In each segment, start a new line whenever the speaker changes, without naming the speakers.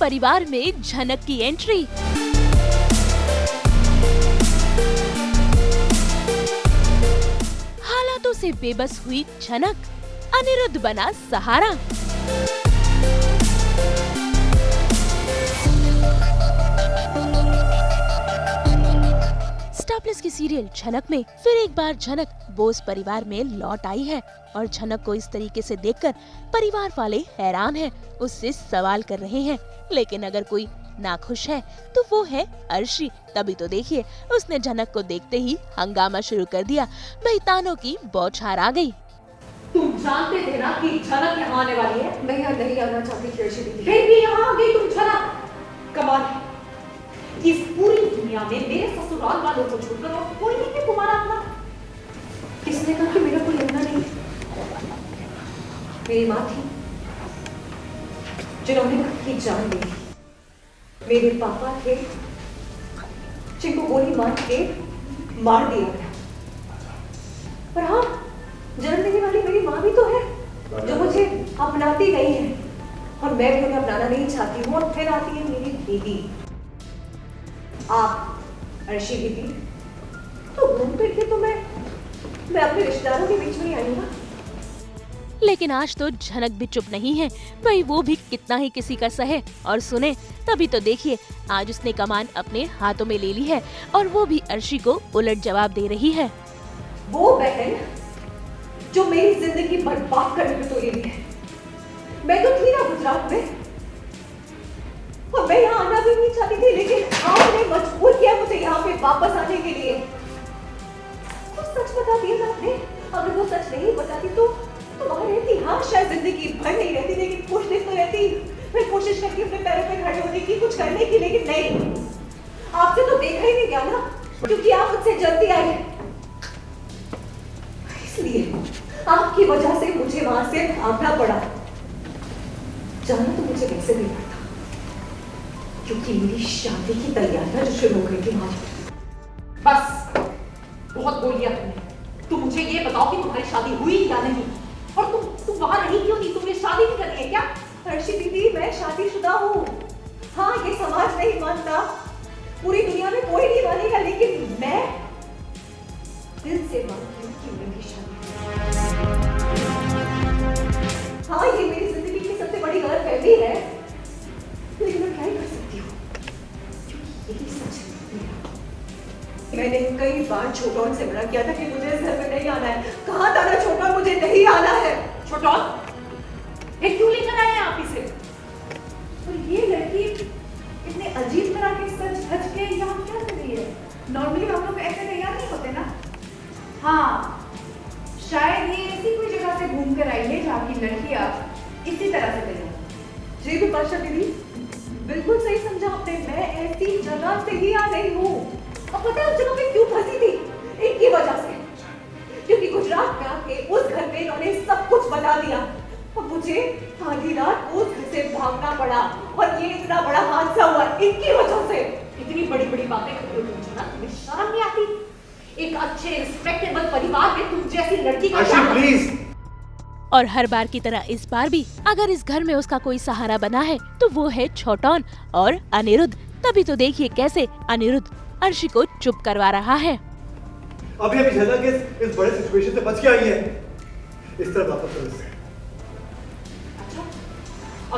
परिवार में झनक की एंट्री। हालातों से बेबस हुई झनक, अनिरुद्ध बना सहारा। स्टार प्लस की सीरियल झनक में फिर एक बार झनक बोस परिवार में लौट आई है और झनक को इस तरीके से देखकर परिवार वाले हैरान हैं, उससे सवाल कर रहे हैं। लेकिन अगर कोई नाखुश है तो वो है अर्शी। तभी तो देखिए उसने झनक को देखते ही हंगामा शुरू कर दिया। भाई तानों की बौछार आ गई।
तुम जानते थे ना कि झनक यहाँ आने वाली है।
मैं यहाँ नहीं आना चाहती थी अर्शी दीदी।
फिर भी यहाँ आ गई तुम झनक। कमाल है, इस पूरी दुनिया में मेरे ससुराल वालों को छोड़कर और कोई नहीं है तुम्हारा अपना।
किसने कहा कि मेरा कोई अपना नहीं? मेरी माँ थी जिन्होंने खुद की जान ली। मेरे पापा थे जिनको गोली मार के मार दिया गया। पर हाँ, जन्म देने वाली मेरी माँ भी तो है जो मुझे अपनाती नहीं है और मैं भी उन्हें अपनाना नहीं चाहती हूँ। और फिर आती है मेरी दीदी, आप अर्शी दीदी। तो घूम फिर के तो मैं अपने रिश्तेदारों के बीच में ही आई हूँ ना।
लेकिन आज तो झनक भी चुप नहीं है। भाई वो भी कितना ही किसी का सहे और सुने। तभी तो देखिए आज उसने कमान अपने हाथों में ले ली है और वो भी अर्शी को उलट जवाब दे रही है।
वो बहन जो मेरी जिंदगी बर्बाद करने में तुली हुई है। मैं तो थी ना गुजरात में और मैं यहाँ आना भी नहीं चाहती थी, लेकिन आपने मजबूर किया मुझे यहाँ पे वापस आने के लिए। तो सच बता दिया ना आपने। अगर वो सच नहीं बताती तो वहाँ रहती। हाँ, शायद जिंदगी भर नहीं रहती, लेकिन कुछ दिन तो रहती। मैं कोशिश करती अपने पैरों पे खड़े होने की, कुछ करने की, लेकिन नहीं। आपसे तो देखा ही नहीं गया ना, क्योंकि आप मुझसे जल्दी आए। इसलिए आपकी वजह से मुझे वहां से भागना पड़ा। जाना तो मुझे वैसे नहीं पड़ता, क्योंकि मेरी शादी की तैयारियां जो शुरू हो गई थी वहां।
बस बहुत बोल लिया तुमने। तुम मुझे ये बताओ कि तुम्हारी शादी हुई या नहीं, और तुम वहां रही क्यों नहीं? तुम्हें शादी नहीं करनी है क्या?
अर्शी दीदी, मैं शादीशुदा हूँ। हाँ, ये समाज नहीं मानता, पूरी दुनिया में कोई नहीं मानेगा, लेकिन मैं दिल से मानती हूँ कि मेरी शादी। हाँ, ये मेरी जिंदगी की सबसे बड़ी गलतफहमी है, लेकिन मैं क्या ही कर सकती हूँ, क्योंकि यही सच है। मैंने कई बार छोटौन से मना किया था कि मुझे इस घर में नहीं आना है। कहा था ना छोटौन, मुझे नहीं आना है।
छोटौन, ये क्यों लेकर आए हैं आप इसे?
और ये लड़की इतने अजीब तरह के सच धज के यहाँ क्या कर रही है? नॉर्मली हम लोग ऐसे तैयार नहीं होते ना।
हाँ, शायद ये ऐसी कोई जगह से घूम कर आई है जहाँ की लड़कियाँ इसी तरह से तैयार।
जी बिपाशा दीदी, बिल्कुल सही समझा आपने। मैं ऐसी जगह से ही आ रही हूँ। अब पता है उस जगह में क्यों फंसी थी? इनकी वजह से। क्योंकि गुजरात में आके उस घर में इन्होंने सब कुछ बता दिया और मुझे आधी रात उस घर से भागना पड़ा, और ये इतना बड़ा हादसा हुआ इनकी वजह से।
इतनी बड़ी बड़ी बातें करते हो तुम ना, तुम्हें शर्म नहीं आती? एक अच्छे रिस्पेक्टेबल परिवार में तुम जैसी लड़की का क्या?
प्लीज।
और हर बार की तरह इस बार भी अगर इस घर में उसका कोई सहारा बना है तो वो है छोटौन और अनिरुद्ध। तभी तो देखिए कैसे अनिरुद्ध अर्शी को चुप करवा रहा है।
अभी झलक इस बड़े सिचुएशन से बच के आई है। इस तरह वापस चलो इससे।
अच्छा,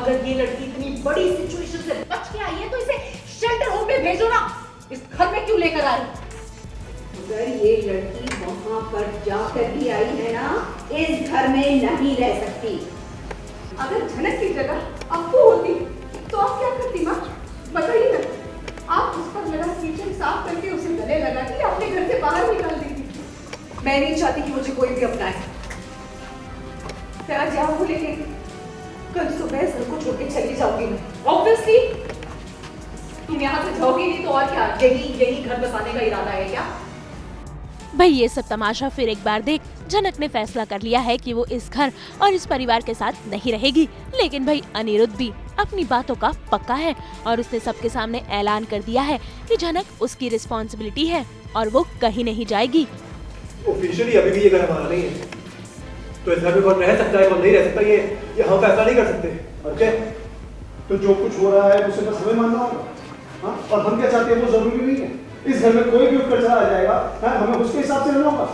अगर ये लड़की इतनी बड़ी सिचुएशन से बच के आई है तो इसे शेल्टर होम में भेजो ना। इस घर में क्यों लेकर आई?
अगर ये लड़की वहां पर जाकर भी आई है ना, इस घर में नहीं रह सकती।
अगर झनक की जगह आपको होती तो आप क्या करती माँ? बताइए ना। आप उस पर लगा किचन साफ करके उसे गले लगा के अपने घर से बाहर निकाल देती। मैं नहीं चाहती कि मुझे कोई भी अपनाए। मैं आज यहाँ को लेके कल सुबह सर को छोड़ के चली जाऊंगी। मैं
ऑब्वियसली तुम यहाँ से जाओगी नहीं तो और क्या? यही घर बसाने का इरादा है क्या?
भाई ये सब तमाशा फिर एक बार देख झनक ने फैसला कर लिया है कि वो इस घर और इस परिवार के साथ नहीं रहेगी। लेकिन भाई अनिरुद्ध भी अपनी बातों का पक्का है और उसने सबके सामने ऐलान कर दिया है कि झनक उसकी रिस्पॉन्सिबिलिटी है और वो कहीं नहीं जाएगी।
ऑफिशियली अभी भी ये घर हमारा नहीं है, तो इस घर में कौन रह सकता है कौन नहीं रह सकता ये हम फैसला नहीं कर सकते। ओके, तो जो कुछ हो रहा है उसे बस हमें मानना होगा। हाँ, और हम क्या चाहते हैं वो जरूरी नहीं है। इस घर में कोई भी उठकर चला जाएगा, हाँ, हमें उसके हिसाब से रहना होगा।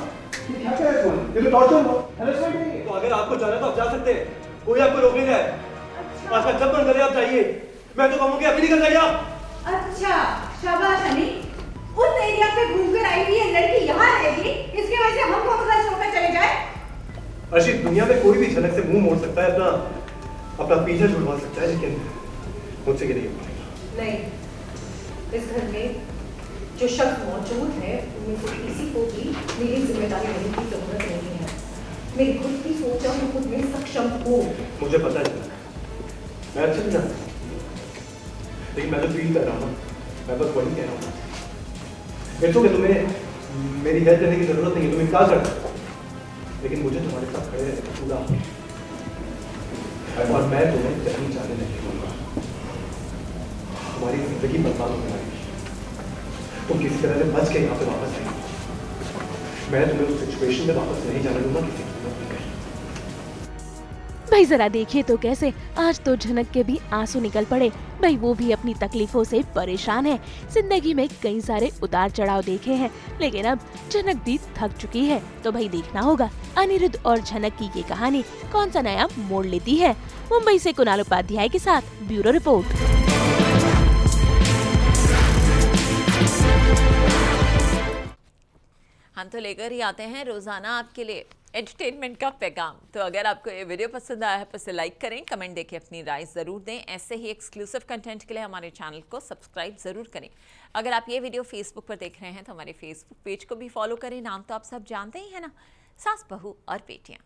ये क्या कह रहे हो? ये तो टॉर्चर हो, हैरेसमेंट है। तो अगर आपको जाना है तो आप जा सकते हैं, कोई आपको रोक नहीं रहा है। आज का जब मन करे आप जाइए, मैं तो कहूँगी अभी निकल जाइए आप।
अच्छा, शाबाश हनी। उस एरिया पे घूमकर आई हुई ये लड़की यहाँ रहेगी, इसकी वजह से हम दोनों घर छोड़कर चले जाए।
अर्शी, दुनिया में कोई भी झलक से मुंह मोड़ सकता है, अपना पीछा छुड़वा सकता है, लेकिन मुझसे ये नहीं हो पाएगा।
नहीं, इस घर में जो शख्स मौजूद है उनमें से किसी को भी मेरी जिम्मेदारी लेने की जरूरत नहीं है। मेरी खुद की सोच है, मैं खुद में सक्षम हूँ।
मुझे पता है, मैं अच्छे से जानता हूँ, लेकिन मैं तो फील कर रहा हूँ ना, मैं बस वही कह रहा हूँ। कि तुम्हें मेरी हेल्प करने की जरूरत नहीं है, तुम क्या कर सकते हो, लेकिन मुझे तुम्हारे साथ खड़े रहने का पूरा और मैं तुम्हें कहीं जाने नहीं दूंगा। तुम्हारी जिंदगी बर्बाद होने वाली है, तुम किसी तरह से बच के यहाँ पे वापस आएंगे। मैं तुम्हें उस सिचुएशन में वापस नहीं जाने दूंगा किसी कीमत पे।
भाई जरा देखिए तो कैसे आज तो झनक के भी आंसू निकल पड़े। भाई वो भी अपनी तकलीफों से परेशान है। जिंदगी में कई सारे उतार चढ़ाव देखे हैं, लेकिन अब झनक भी थक चुकी है। तो भाई देखना होगा अनिरुद्ध और झनक की ये कहानी कौन सा नया मोड़ लेती है। मुंबई से कुणाल उपाध्याय के साथ ब्यूरो रिपोर्ट।
हम तो लेकर ही आते हैं रोजाना आपके लिए एंटरटेनमेंट का पैगाम। तो अगर आपको ये वीडियो पसंद आया है तो इसे लाइक करें, कमेंट देके अपनी राय ज़रूर दें। ऐसे ही एक्सक्लूसिव कंटेंट के लिए हमारे चैनल को सब्सक्राइब ज़रूर करें। अगर आप ये वीडियो फेसबुक पर देख रहे हैं तो हमारे फेसबुक पेज को भी फॉलो करें। नाम तो आप सब जानते ही हैं ना, सास बहू और बेटियाँ।